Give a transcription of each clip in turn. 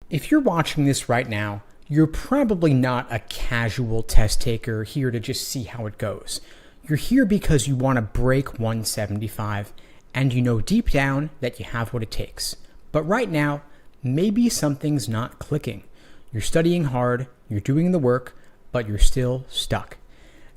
If you're watching this right now, you're probably not a casual test taker here to just see how it goes. You're here because you want to break 175, and you know deep down that you have what it takes. But right now, maybe something's not clicking. You're studying hard, you're doing the work, but you're still stuck.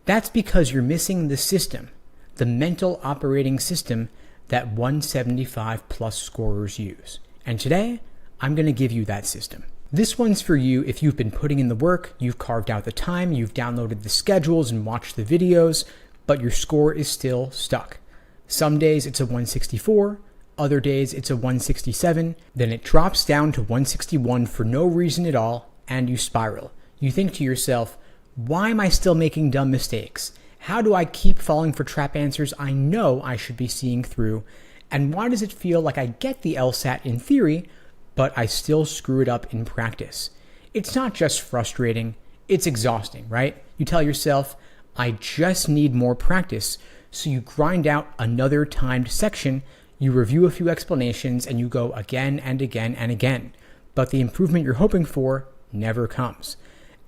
That's because you're missing the system, the mental operating system that 175 plus scorers use. And today, I'm going to give you that system. This one's for you if you've been putting in the work, you've carved out the time, you've downloaded the schedules and watched the videos, but your score is still stuck. Some days it's a 164, other days it's a 167, then it drops down to 161 for no reason at all, and you spiral. You think to yourself, why am I still making dumb mistakes? How do I keep falling for trap answers I know I should be seeing through? And why does it feel like I get the LSAT in theory, but I still screw it up in practice? It's not just frustrating, it's exhausting, right? You tell yourself, I just need more practice. So you grind out another timed section, you review a few explanations, and you go again and again and again. But the improvement you're hoping for never comes.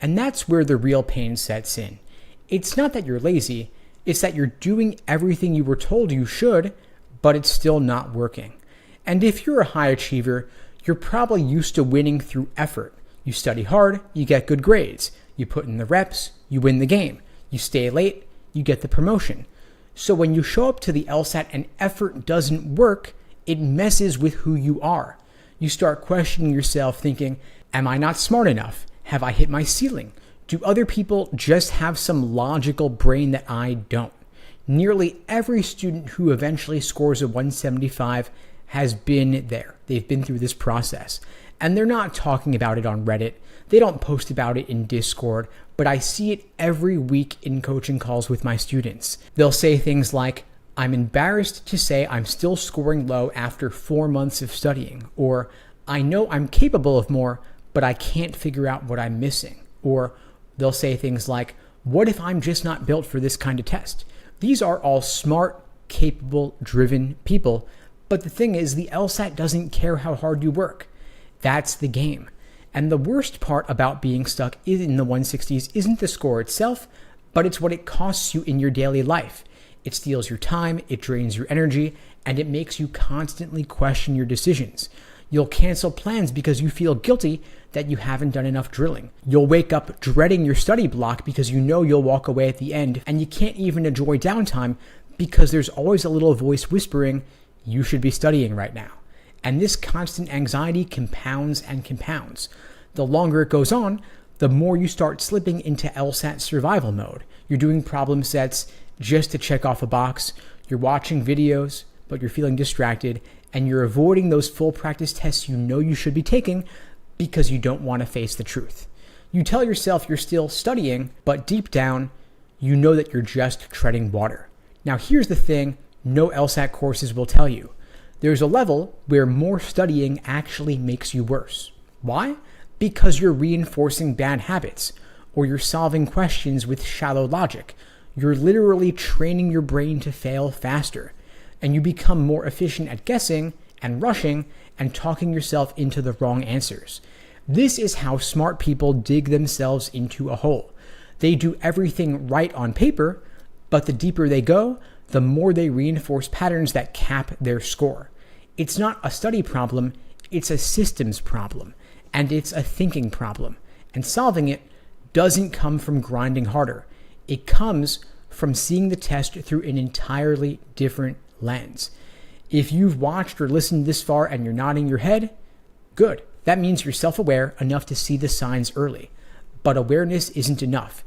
And that's where the real pain sets in. It's not that you're lazy, it's that you're doing everything you were told you should, but it's still not working. And if you're a high achiever, you're probably used to winning through effort. You study hard, you get good grades. You put in the reps, you win the game. You stay late, you get the promotion. So when you show up to the LSAT and effort doesn't work, it messes with who you are. You start questioning yourself thinking, am I not smart enough? Have I hit my ceiling? Do other people just have some logical brain that I don't? Nearly every student who eventually scores a 175 has been there. They've been through this process. And they're not talking about it on Reddit. They don't post about it in Discord, but I see it every week in coaching calls with my students. They'll say things like, I'm embarrassed to say I'm still scoring low after 4 months of studying, or I know I'm capable of more, but I can't figure out what I'm missing. Or they'll say things like, what if I'm just not built for this kind of test? These are all smart, capable, driven people, but the thing is, the LSAT doesn't care how hard you work. That's the game. And the worst part about being stuck in the 160s isn't the score itself, but it's what it costs you in your daily life. It steals your time, it drains your energy, and it makes you constantly question your decisions. You'll cancel plans because you feel guilty that you haven't done enough drilling. You'll wake up dreading your study block because you know you'll walk away at the end, and you can't even enjoy downtime because there's always a little voice whispering, you should be studying right now. And this constant anxiety compounds and compounds. The longer it goes on, the more you start slipping into LSAT survival mode. You're doing problem sets just to check off a box. You're watching videos, but you're feeling distracted, and you're avoiding those full practice tests you know you should be taking because you don't want to face the truth. You tell yourself you're still studying, but deep down, you know that you're just treading water. Now here's the thing no LSAT courses will tell you. There's a level where more studying actually makes you worse. Why? Because you're reinforcing bad habits, or you're solving questions with shallow logic. You're literally training your brain to fail faster, and you become more efficient at guessing and rushing and talking yourself into the wrong answers. This is how smart people dig themselves into a hole. They do everything right on paper, but the deeper they go, the more they reinforce patterns that cap their score. It's not a study problem, it's a systems problem, and it's a thinking problem. And solving it doesn't come from grinding harder. It comes from seeing the test through an entirely different lens. If you've watched or listened this far and you're nodding your head, good. That means you're self-aware enough to see the signs early. But awareness isn't enough.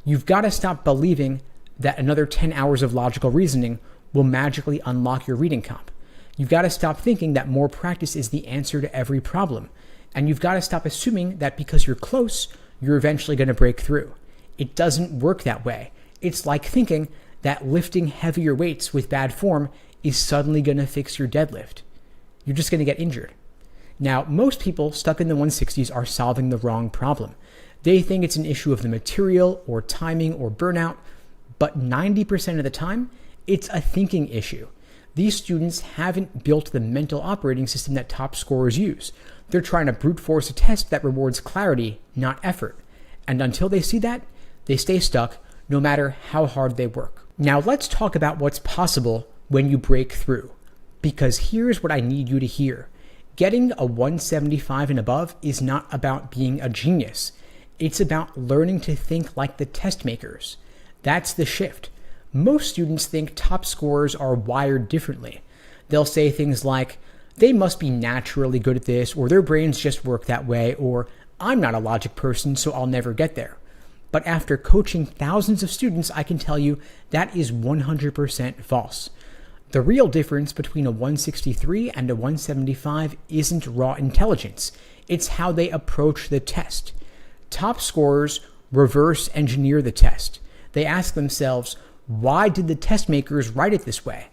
You've got to stop believing that another 10 hours of logical reasoning will magically unlock your reading comp. You've got to stop thinking that more practice is the answer to every problem. And you've got to stop assuming that because you're close, you're eventually going to break through. It doesn't work that way. It's like thinking that lifting heavier weights with bad form is suddenly going to fix your deadlift. You're just going to get injured. Now, most people stuck in the 160s are solving the wrong problem. They think it's an issue of the material or timing or burnout, but 90% of the time, it's a thinking issue. These students haven't built the mental operating system that top scorers use. They're trying to brute force a test that rewards clarity, not effort. And until they see that, they stay stuck no matter how hard they work. Now let's talk about what's possible when you break through. Because here's what I need you to hear. Getting a 175 and above is not about being a genius. It's about learning to think like the test makers. That's the shift. Most students think top scorers are wired differently. They'll say things like, they must be naturally good at this, or their brains just work that way, or I'm not a logic person, so I'll never get there. But after coaching thousands of students, I can tell you that is 100% false. The real difference between a 163 and a 175 isn't raw intelligence. It's how they approach the test. Top scorers reverse engineer the test. They ask themselves, why did the test makers write it this way?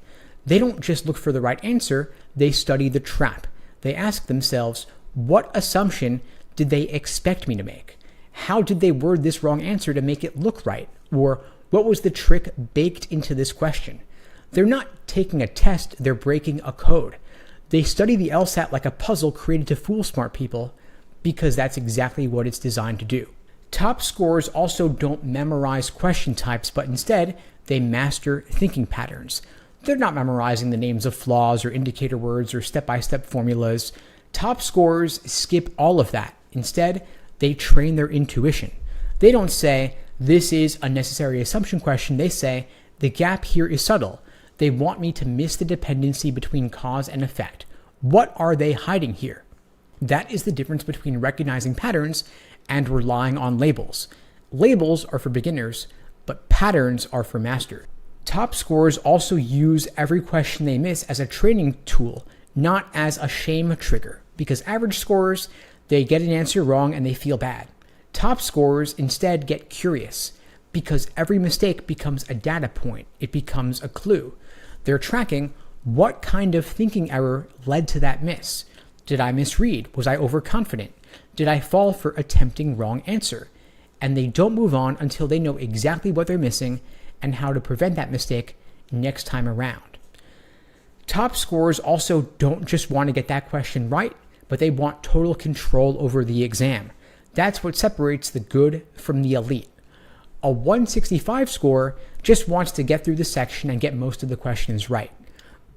They don't just look for the right answer, they study the trap. They ask themselves, what assumption did they expect me to make? How did they word this wrong answer to make it look right? Or what was the trick baked into this question? They're not taking a test, they're breaking a code. They study the LSAT like a puzzle created to fool smart people because that's exactly what it's designed to do. Top scorers also don't memorize question types, but instead, they master thinking patterns. They're not memorizing the names of flaws or indicator words or step-by-step formulas. Top scorers skip all of that. Instead, they train their intuition. They don't say, this is a necessary assumption question. They say, the gap here is subtle. They want me to miss the dependency between cause and effect. What are they hiding here? That is the difference between recognizing patterns and relying on labels. Labels are for beginners, but patterns are for masters. Top scorers also use every question they miss as a training tool, not as a shame trigger, because average scorers, they get an answer wrong and they feel bad. Top scorers instead get curious, because every mistake becomes a data point. It becomes a clue. They're tracking what kind of thinking error led to that miss. Did I misread? Was I overconfident? Did I fall for attempting wrong answer? And they don't move on until they know exactly what they're missing and how to prevent that mistake next time around. Top scorers also don't just want to get that question right, but they want total control over the exam. That's what separates the good from the elite. A 165 scorer just wants to get through the section and get most of the questions right.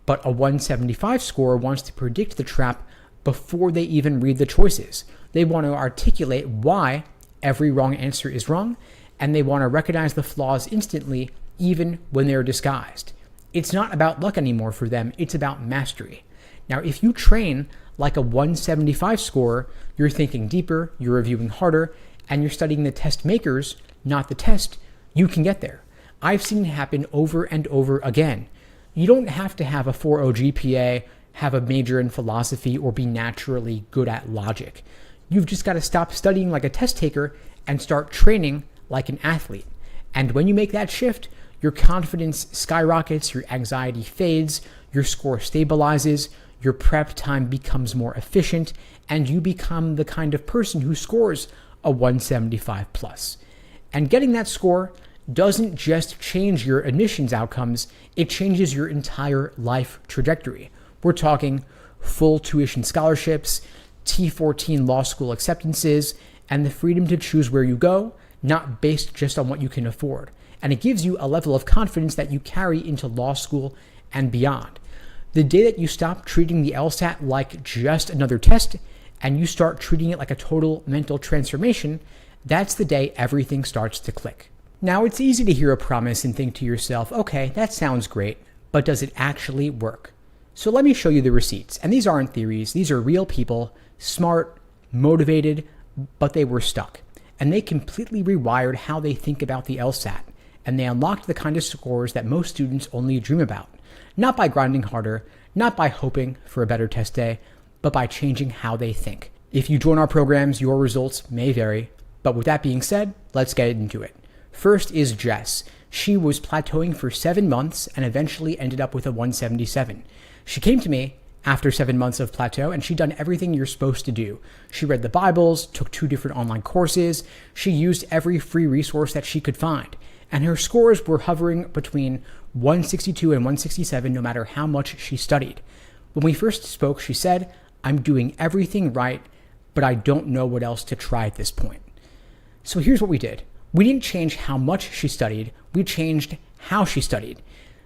But a 175 scorer wants to predict the trap before they even read the choices. They want to articulate why every wrong answer is wrong, and they want to recognize the flaws instantly, even when they're disguised. It's not about luck anymore for them, it's about mastery. Now, if you train like a 175 scorer, you're thinking deeper, you're reviewing harder, and you're studying the test makers, not the test, you can get there. I've seen it happen over and over again. You don't have to have a 4.0 GPA, have a major in philosophy, or be naturally good at logic. You've just got to stop studying like a test taker and start training like an athlete. And when you make that shift, your confidence skyrockets, your anxiety fades, your score stabilizes, your prep time becomes more efficient, and you become the kind of person who scores a 175 plus. And getting that score doesn't just change your admissions outcomes, it changes your entire life trajectory. We're talking full tuition scholarships, T14 law school acceptances, and the freedom to choose where you go, not based just on what you can afford. And it gives you a level of confidence that you carry into law school and beyond. The day that you stop treating the LSAT like just another test and you start treating it like a total mental transformation, that's the day everything starts to click. Now, it's easy to hear a promise and think to yourself, okay, that sounds great, but does it actually work? So let me show you the receipts. And these aren't theories. These are real people, smart, motivated, but they were stuck. And they completely rewired how they think about the LSAT. And they unlocked the kind of scores that most students only dream about. Not by grinding harder, not by hoping for a better test day, but by changing how they think. If you join our programs, your results may vary. But with that being said, let's get into it. First is Jess. She was plateauing for 7 months and eventually ended up with a 177. She came to me after 7 months of plateau, and she'd done everything you're supposed to do. She read the Bibles, took 2 different online courses, she used every free resource that she could find, and her scores were hovering between 162 and 167 no matter how much she studied. When we first spoke, she said, I'm doing everything right, but I don't know what else to try at this point. So here's what we did. We didn't change how much she studied, we changed how she studied.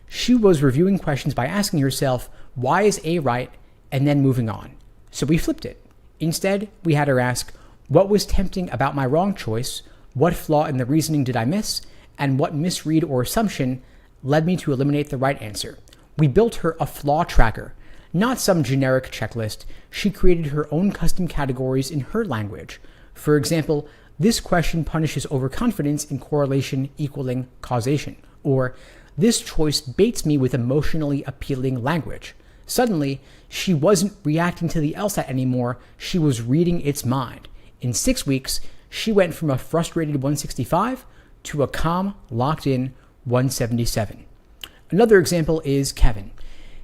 She was reviewing questions by asking herself, why is A right? And then moving on. So we flipped it. Instead, we had her ask, what was tempting about my wrong choice? What flaw in the reasoning did I miss? And what misread or assumption led me to eliminate the right answer? We built her a flaw tracker, not some generic checklist. She created her own custom categories in her language. For example, this question punishes overconfidence in correlation equaling causation. Or, this choice baits me with emotionally appealing language. Suddenly, she wasn't reacting to the LSAT anymore, she was reading its mind. In 6 weeks, she went from a frustrated 165 to a calm, locked-in 177. Another example is Kevin.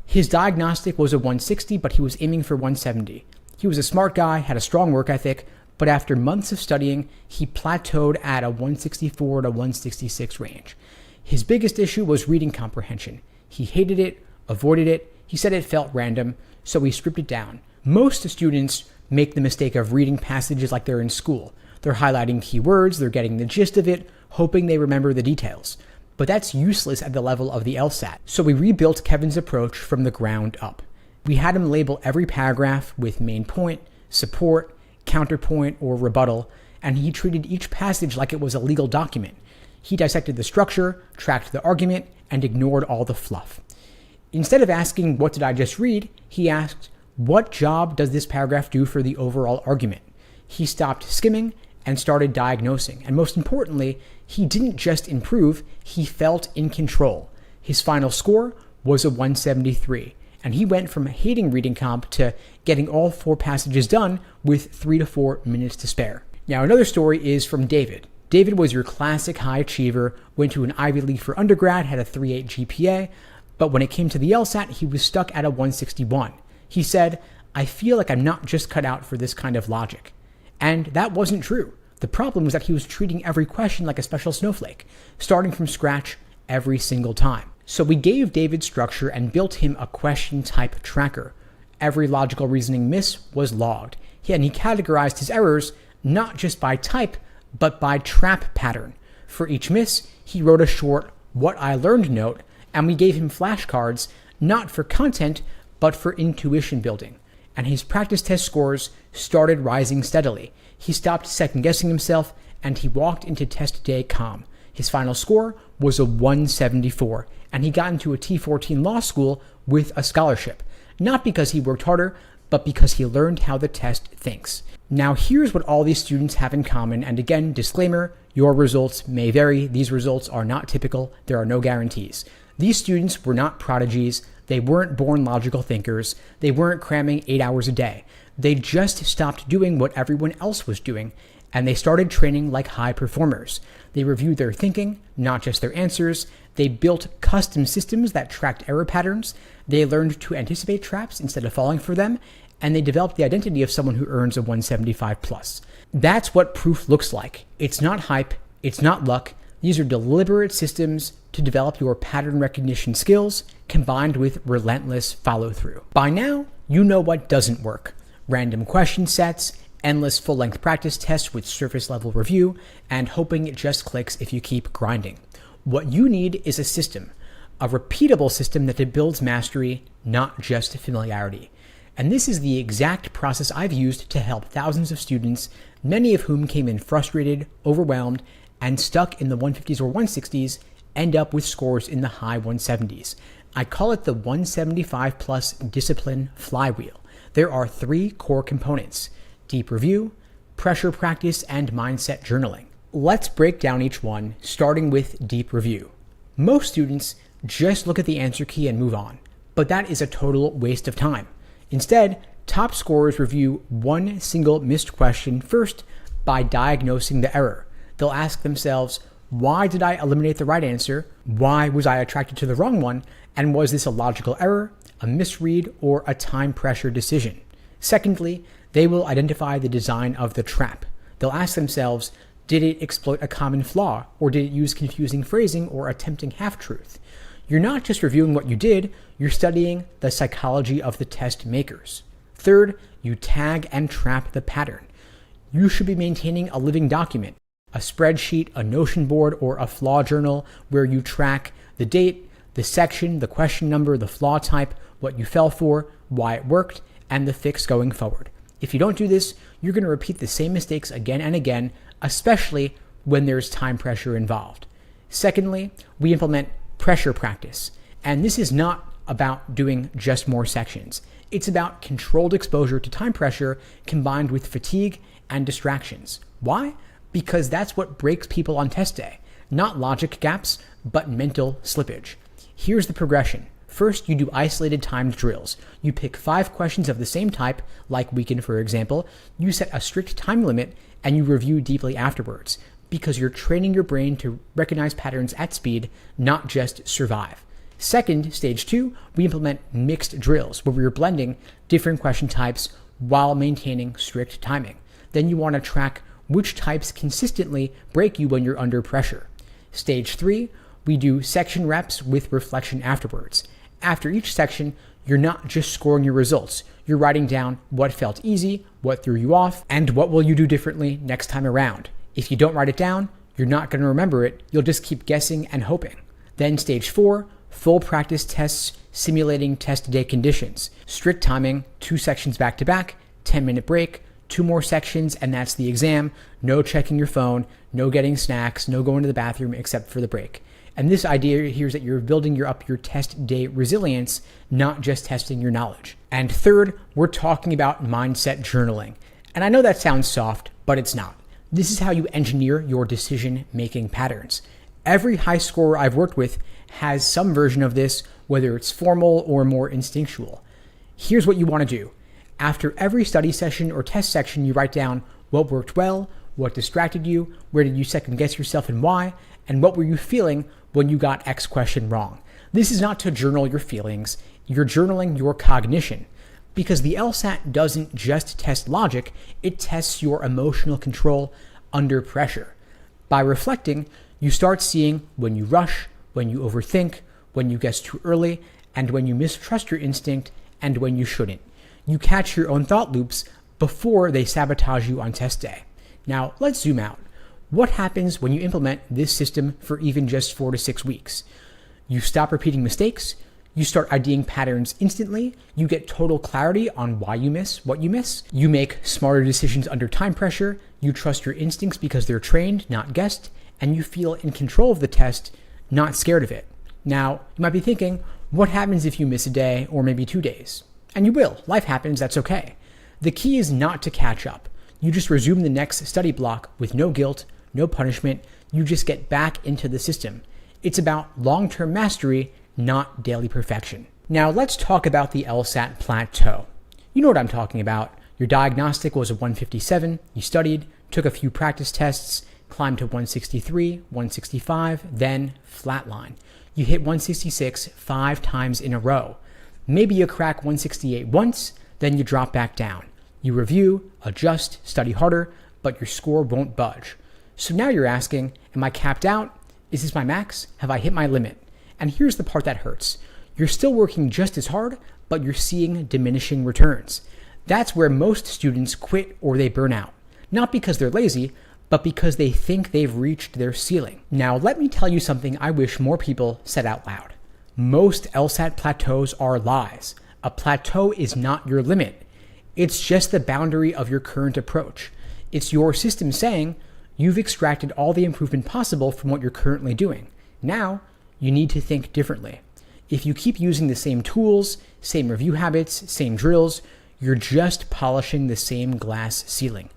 His diagnostic was a 160, but he was aiming for 170. He was a smart guy, had a strong work ethic, but after months of studying, he plateaued at a 164 to 166 range. His biggest issue was reading comprehension. He hated it, avoided it, he said it felt random, so he stripped it down. Most students make the mistake of reading passages like they're in school. They're highlighting keywords, they're getting the gist of it, hoping they remember the details. But that's useless at the level of the LSAT. So we rebuilt Kevin's approach from the ground up. We had him label every paragraph with main point, support, counterpoint, or rebuttal, and he treated each passage like it was a legal document. He dissected the structure, tracked the argument, and ignored all the fluff. Instead of asking, what did I just read? He asked, what job does this paragraph do for the overall argument? He stopped skimming and started diagnosing. And most importantly, he didn't just improve, he felt in control. His final score was a 173. And he went from hating reading comp to getting all 4 passages done with 3 to 4 minutes to spare. Now, another story is from David. David was your classic high achiever, went to an Ivy League for undergrad, had a 3.8 GPA, but when it came to the LSAT, he was stuck at a 161. He said, I feel like I'm not just cut out for this kind of logic. And that wasn't true. The problem was that he was treating every question like a special snowflake, starting from scratch every single time. So we gave David structure and built him a question type tracker. Every logical reasoning miss was logged. And he categorized his errors not just by type, but by trap pattern. For each miss, he wrote a short "what I learned" note, and we gave him flashcards not for content, but for intuition building. And his practice test scores started rising steadily. He stopped second-guessing himself, and he walked into test day calm. His final score was a 174, and he got into a T14 law school with a scholarship. Not because he worked harder, but because he learned how the test thinks. Now here's what all these students have in common, and again, disclaimer, your results may vary. These results are not typical. There are no guarantees. These students were not prodigies. They weren't born logical thinkers. They weren't cramming 8 hours a day. They just stopped doing what everyone else was doing, and they started training like high performers. They reviewed their thinking, not just their answers. They built custom systems that tracked error patterns. They learned to anticipate traps instead of falling for them, and they developed the identity of someone who earns a 175 plus. That's what proof looks like. It's not hype. It's not luck. These are deliberate systems to develop your pattern recognition skills combined with relentless follow-through. By now, you know what doesn't work. Random question sets, endless full-length practice tests with surface-level review, and hoping it just clicks if you keep grinding. What you need is a system, a repeatable system that builds mastery, not just familiarity. And this is the exact process I've used to help thousands of students, many of whom came in frustrated, overwhelmed, and stuck in the 150s or 160s, end up with scores in the high 170s. I call it the 175 plus discipline flywheel. There are 3 core components: deep review, pressure practice, and mindset journaling. Let's break down each one, starting with deep review. Most students just look at the answer key and move on, but that is a total waste of time. Instead, top scorers review one single missed question first by diagnosing the error. They'll ask themselves, why did I eliminate the right answer? Why was I attracted to the wrong one? And was this a logical error, a misread, or a time pressure decision? Secondly, they will identify the design of the trap. They'll ask themselves, did it exploit a common flaw, or did it use confusing phrasing or a tempting half-truth? You're not just reviewing what you did, you're studying the psychology of the test makers. Third, you tag and trap the pattern. You should be maintaining a living document, a spreadsheet, a Notion board, or a flaw journal where you track the date, the section, the question number, the flaw type, what you fell for, why it worked, and the fix going forward. If you don't do this, you're going to repeat the same mistakes again and again, especially when there's time pressure involved. Secondly, we implement pressure practice. And this is not about doing just more sections. It's about controlled exposure to time pressure combined with fatigue and distractions. Why? Because that's what breaks people on test day. Not logic gaps, but mental slippage. Here's the progression. First, you do isolated timed drills. You pick 5 questions of the same type, like weekend for example. You set a strict time limit and you review deeply afterwards, because you're training your brain to recognize patterns at speed, not just survive. Second, stage 2, we implement mixed drills where we're blending different question types while maintaining strict timing. Then you want to track which types consistently break you when you're under pressure. Stage 3, we do section reps with reflection afterwards. After each section, you're not just scoring your results. You're writing down what felt easy, what threw you off, and what will you do differently next time around. If you don't write it down, you're not going to remember it. You'll just keep guessing and hoping. Then stage 4, full practice tests simulating test day conditions. Strict timing, 2 sections back to back, 10-minute break, 2 more sections, and that's the exam. No checking your phone, no getting snacks, no going to the bathroom except for the break. And this idea here is that you're building up your test day resilience, not just testing your knowledge. And third, we're talking about mindset journaling. And I know that sounds soft, but it's not. This is how you engineer your decision-making patterns. Every high scorer I've worked with has some version of this, whether it's formal or more instinctual. Here's what you want to do. After every study session or test section, you write down what worked well, what distracted you, where did you second guess yourself and why, and what were you feeling when you got X question wrong. This is not to journal your feelings, you're journaling your cognition. Because the LSAT doesn't just test logic, it tests your emotional control under pressure. By reflecting, you start seeing when you rush, when you overthink, when you guess too early, and when you mistrust your instinct, and when you shouldn't. You catch your own thought loops before they sabotage you on test day. Now, let's zoom out. What happens when you implement this system for even just 4 to 6 weeks? You stop repeating mistakes, you start IDing patterns instantly, you get total clarity on why you miss what you miss, you make smarter decisions under time pressure, you trust your instincts because they're trained, not guessed, and you feel in control of the test, not scared of it. Now, you might be thinking, what happens if you miss a day or maybe 2 days? And you will. Life happens, that's okay. The key is not to catch up. You just resume the next study block with no guilt, no punishment. You just get back into the system. It's about long-term mastery, not daily perfection. Now let's talk about the LSAT plateau. You know what I'm talking about. Your diagnostic was a 157, you studied, took a few practice tests, climbed to 163, 165, then flatline. You hit 166 5 times in a row. Maybe you crack 168 once, then you drop back down. You review, adjust, study harder, but your score won't budge. So now you're asking, am I capped out? Is this my max? Have I hit my limit? And here's the part that hurts. You're still working just as hard, but you're seeing diminishing returns. That's where most students quit or they burn out. Not because they're lazy, but because they think they've reached their ceiling. Now, let me tell you something I wish more people said out loud. Most LSAT plateaus are lies. A plateau is not your limit. It's just the boundary of your current approach. It's your system saying, you've extracted all the improvement possible from what you're currently doing. Now, you need to think differently. If you keep using the same tools, same review habits, same drills, you're just polishing the same glass ceiling.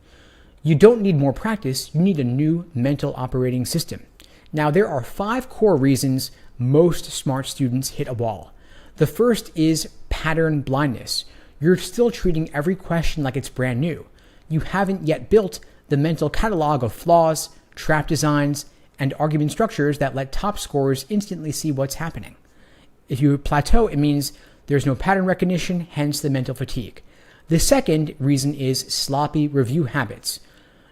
You don't need more practice, you need a new mental operating system. Now, there are 5 core reasons most smart students hit a wall. The first is pattern blindness. You're still treating every question like it's brand new. You haven't yet built the mental catalog of flaws, trap designs, and argument structures that let top scorers instantly see what's happening. If you plateau, it means there's no pattern recognition, hence the mental fatigue. The second reason is sloppy review habits.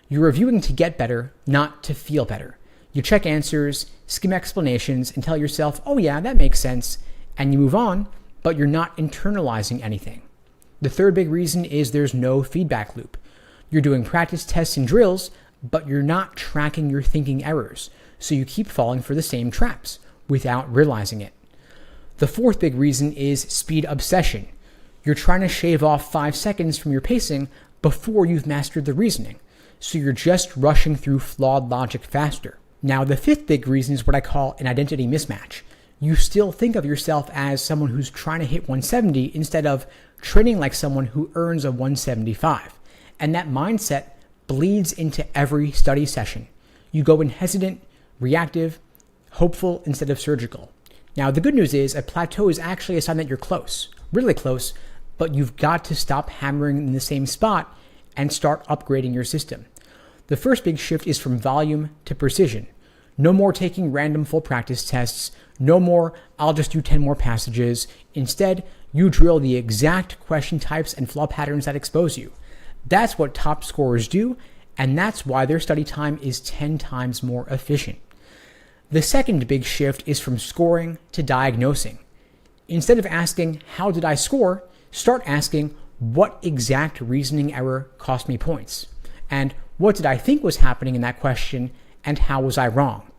You're reviewing to get better, not to feel better. You check answers, skim explanations, and tell yourself, oh yeah, that makes sense, and you move on, but you're not internalizing anything. The third big reason is there's no feedback loop. You're doing practice tests and drills, but you're not tracking your thinking errors, so you keep falling for the same traps without realizing it. The fourth big reason is speed obsession. You're trying to shave off 5 seconds from your pacing before you've mastered the reasoning, so you're just rushing through flawed logic faster. Now, the fifth big reason is what I call an identity mismatch. You still think of yourself as someone who's trying to hit 170 instead of training like someone who earns a 175. And that mindset bleeds into every study session. You go in hesitant, reactive, hopeful instead of surgical. Now, the good news is a plateau is actually a sign that you're close, really close, but you've got to stop hammering in the same spot and start upgrading your system. The first big shift is from volume to precision. No more taking random full practice tests. No more, I'll just do 10 more passages. Instead, you drill the exact question types and flaw patterns that expose you. That's what top scorers do, and that's why their study time is 10 times more efficient. The second big shift is from scoring to diagnosing. Instead of asking, how did I score? Start asking, what exact reasoning error cost me points? And what did I think was happening in that question, and how was I wrong?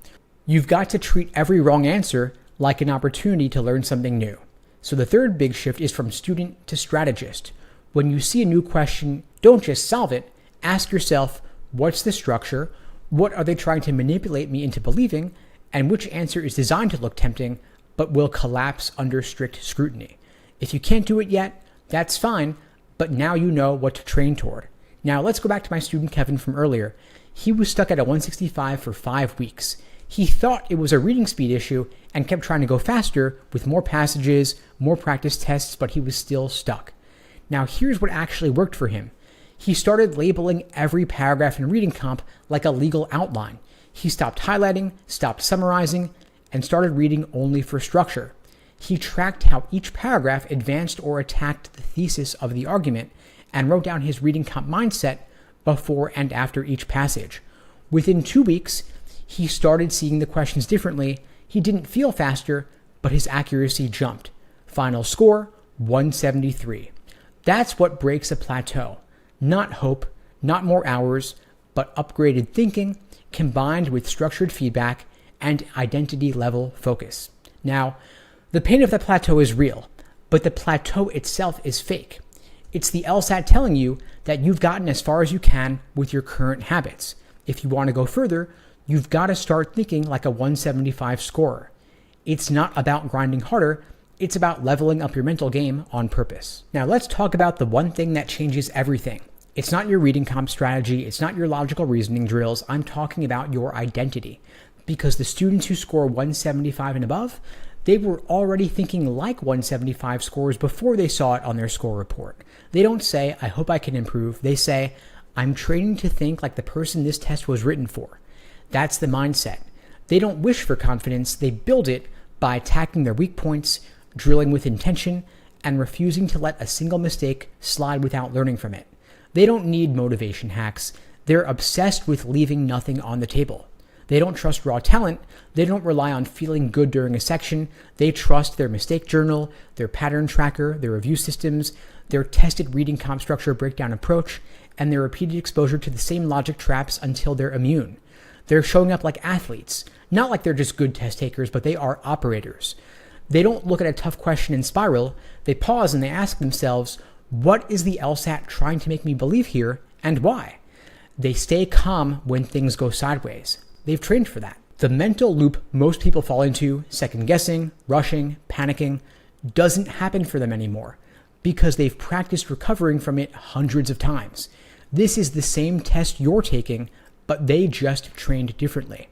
You've got to treat every wrong answer like an opportunity to learn something new. So the third big shift is from student to strategist. When you see a new question, don't just solve it. Ask yourself, what's the structure? What are they trying to manipulate me into believing? And which answer is designed to look tempting, but will collapse under strict scrutiny? If you can't do it yet, that's fine, but now you know what to train toward. Now let's go back to my student Kevin from earlier. He was stuck at a 165 for 5 weeks. He thought it was a reading speed issue and kept trying to go faster with more passages, more practice tests, but he was still stuck. Now here's what actually worked for him. He started labeling every paragraph in reading comp like a legal outline. He stopped highlighting, stopped summarizing, and started reading only for structure. He tracked how each paragraph advanced or attacked the thesis of the argument and wrote down his reading comp mindset before and after each passage. Within 2 weeks, he started seeing the questions differently. He didn't feel faster, but his accuracy jumped. Final score, 173. That's what breaks a plateau. Not hope, not more hours, but upgraded thinking combined with structured feedback and identity level focus. Now, the pain of the plateau is real, but the plateau itself is fake. It's the LSAT telling you that you've gotten as far as you can with your current habits. If you want to go further, you've got to start thinking like a 175 scorer. It's not about grinding harder, it's about leveling up your mental game on purpose. Now let's talk about the one thing that changes everything. It's not your reading comp strategy, it's not your logical reasoning drills, I'm talking about your identity. Because the students who score 175 and above, they were already thinking like 175 scores before they saw it on their score report. They don't say, I hope I can improve. They say, I'm training to think like the person this test was written for. That's the mindset. They don't wish for confidence, they build it by attacking their weak points, drilling with intention, and refusing to let a single mistake slide without learning from it. They don't need motivation hacks. They're obsessed with leaving nothing on the table. They don't trust raw talent. They don't rely on feeling good during a section. They trust their mistake journal, their pattern tracker, their review systems, their tested reading comp structure breakdown approach, and their repeated exposure to the same logic traps until they're immune. They're showing up like athletes, not like they're just good test takers, but they are operators. They don't look at a tough question and spiral. They pause and they ask themselves, what is the LSAT trying to make me believe here, and why? They stay calm when things go sideways. They've trained for that. The mental loop most people fall into, second guessing, rushing, panicking, doesn't happen for them anymore because they've practiced recovering from it hundreds of times. This is the same test you're taking, but they just trained differently.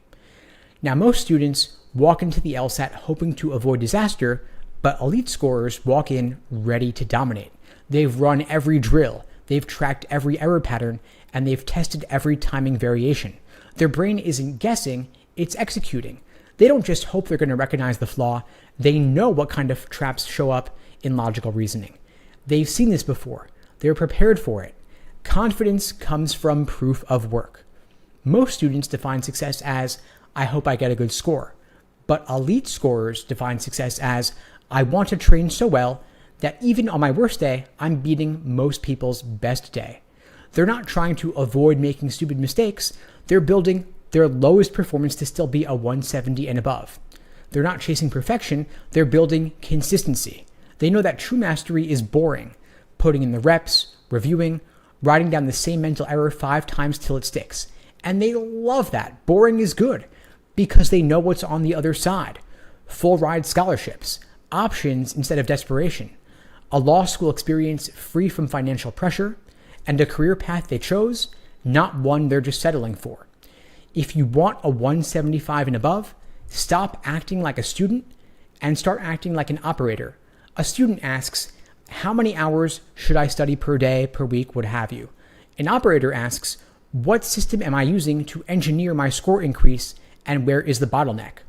Now, most students walk into the LSAT hoping to avoid disaster, but elite scorers walk in ready to dominate. They've run every drill, they've tracked every error pattern, and they've tested every timing variation. Their brain isn't guessing, it's executing. They don't just hope they're going to recognize the flaw, they know what kind of traps show up in logical reasoning. They've seen this before. They're prepared for it. Confidence comes from proof of work. Most students define success as, I hope I get a good score. But elite scorers define success as, I want to train so well that even on my worst day, I'm beating most people's best day. They're not trying to avoid making stupid mistakes. They're building their lowest performance to still be a 170 and above. They're not chasing perfection. They're building consistency. They know that true mastery is boring. Putting in the reps, reviewing, writing down the same mental error 5 times till it sticks. And they love that. Boring is good because they know what's on the other side. Full ride scholarships, options instead of desperation, a law school experience free from financial pressure, and a career path they chose, not one they're just settling for. If you want a 175 and above, stop acting like a student and start acting like an operator. A student asks, how many hours should I study per day, per week, what have you? An operator asks, what system am I using to engineer my score increase and where is the bottleneck?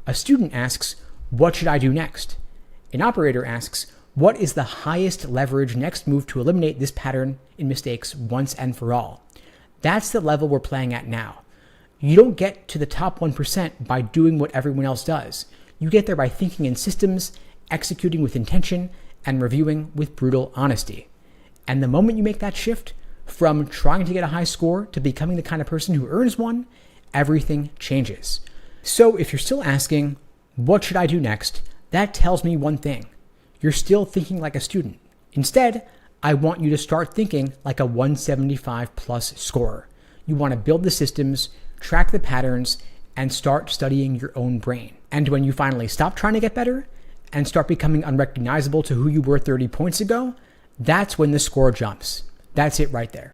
A student asks, what should I do next? An operator asks, what is the highest leverage next move to eliminate this pattern in mistakes once and for all? That's the level we're playing at now. You don't get to the top 1% by doing what everyone else does. You get there by thinking in systems, executing with intention, and reviewing with brutal honesty. And the moment you make that shift from trying to get a high score to becoming the kind of person who earns one, everything changes. So if you're still asking, what should I do next? That tells me one thing. You're still thinking like a student. Instead, I want you to start thinking like a 175 plus scorer. You want to build the systems, track the patterns, and start studying your own brain. And when you finally stop trying to get better and start becoming unrecognizable to who you were 30 points ago, that's when the score jumps. That's it right there.